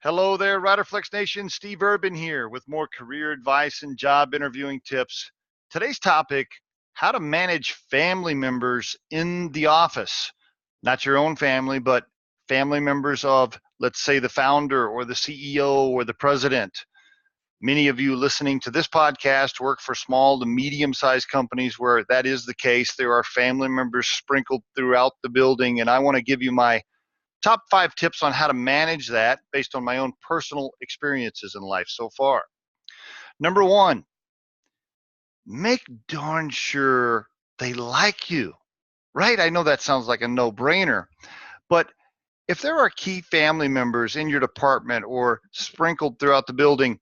Hello there, Riderflex Nation. Steve Urban here with more career advice and job interviewing tips. Today's topic, how to manage family members in the office. Not your own family, but family members of, let's say, the founder or the CEO or the president. Many of you listening to this podcast work for small to medium-sized companies where that is the case. There are family members sprinkled throughout the building, and I want to give you my top 5 tips on how to manage that based on my own personal experiences in life so far. Number 1, make darn sure they like you, right? I know that sounds like a no-brainer, but if there are key family members in your department or sprinkled throughout the building,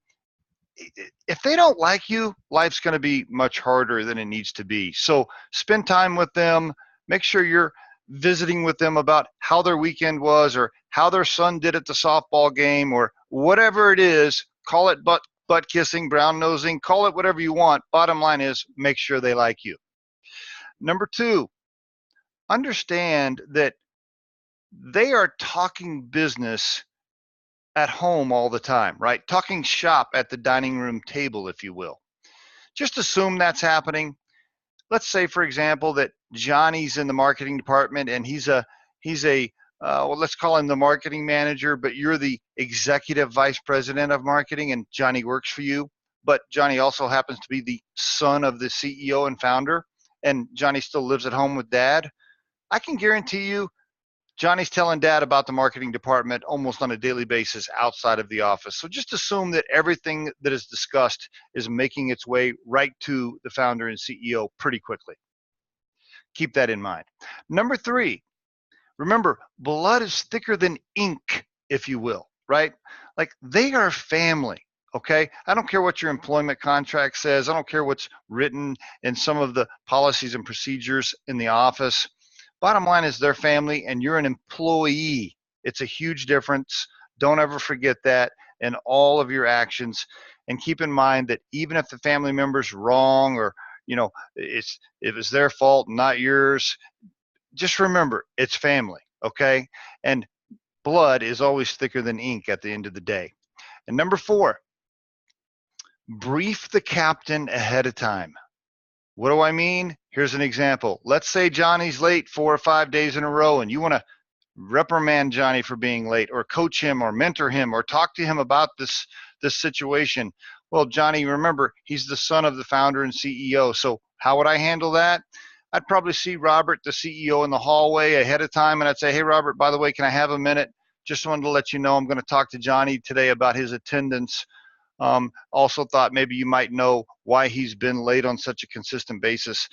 if they don't like you, life's going to be much harder than it needs to be. So spend time with them. Make sure you're visiting with them about how their weekend was or how their son did at the softball game or whatever it is. Call it butt kissing, brown nosing, call it whatever you want. Bottom line is make sure they like you. Number 2, understand that they are talking business at home all the time, right? Talking shop at the dining room table, if you will. Just assume that's happening. Let's say, for example, that Johnny's in the marketing department and he's a well, let's call him the marketing manager, but you're the executive vice president of marketing and Johnny works for you. But Johnny also happens to be the son of the CEO and founder, and Johnny still lives at home with dad. I can guarantee you Johnny's telling dad about the marketing department almost on a daily basis outside of the office. So just assume that everything that is discussed is making its way right to the founder and CEO pretty quickly. Keep that in mind. Number 3, remember, blood is thicker than ink, if you will, right? Like they are family, okay? I don't care what your employment contract says. I don't care what's written in some of the policies and procedures in the office. Bottom line is they're family and you're an employee. It's a huge difference. Don't ever forget that in all of your actions. And keep in mind that even if the family member's wrong or, it's their fault, not yours, just remember it's family, okay? And blood is always thicker than ink at the end of the day. And number 4, brief the captain ahead of time. What do I mean? Here's an example. Let's say Johnny's late 4 or 5 days in a row and you want to reprimand Johnny for being late or coach him or mentor him or talk to him about this situation. Well, Johnny, remember, he's the son of the founder and CEO. So how would I handle that? I'd probably see Robert, the CEO, in the hallway ahead of time and I'd say, hey, Robert, by the way, can I have a minute? Just wanted to let you know I'm going to talk to Johnny today about his attendance. Also thought maybe you might know why he's been late on such a consistent basis.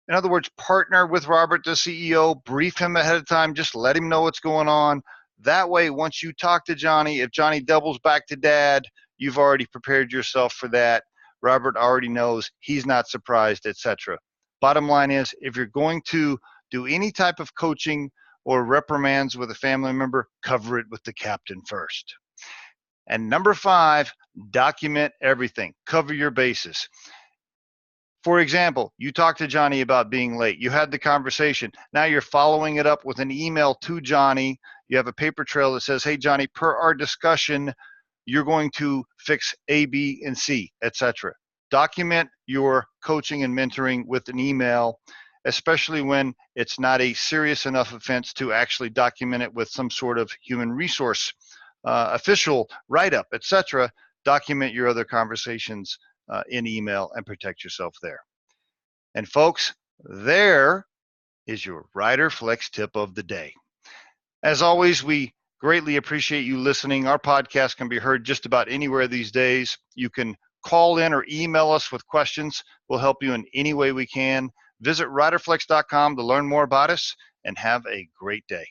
In other words, partner with Robert, the CEO, brief him ahead of time, just let him know what's going on. That way, once you talk to Johnny, if Johnny doubles back to dad, you've already prepared yourself for that. Robert already knows, he's not surprised, etc. Bottom line is, if you're going to do any type of coaching or reprimands with a family member, cover it with the captain first. And number 5, document everything. Cover your bases. For example, you talked to Johnny about being late. You had the conversation. Now you're following it up with an email to Johnny. You have a paper trail that says, hey, Johnny, per our discussion, you're going to fix A, B, and C, etc. Document your coaching and mentoring with an email, especially when it's not a serious enough offense to actually document it with some sort of human resource official write-up, etc. Document your other conversations in email and protect yourself there. And folks, there is your Riderflex tip of the day. As always, we greatly appreciate you listening. Our podcast can be heard just about anywhere these days. You can call in or email us with questions. We'll help you in any way we can. Visit riderflex.com to learn more about us and have a great day.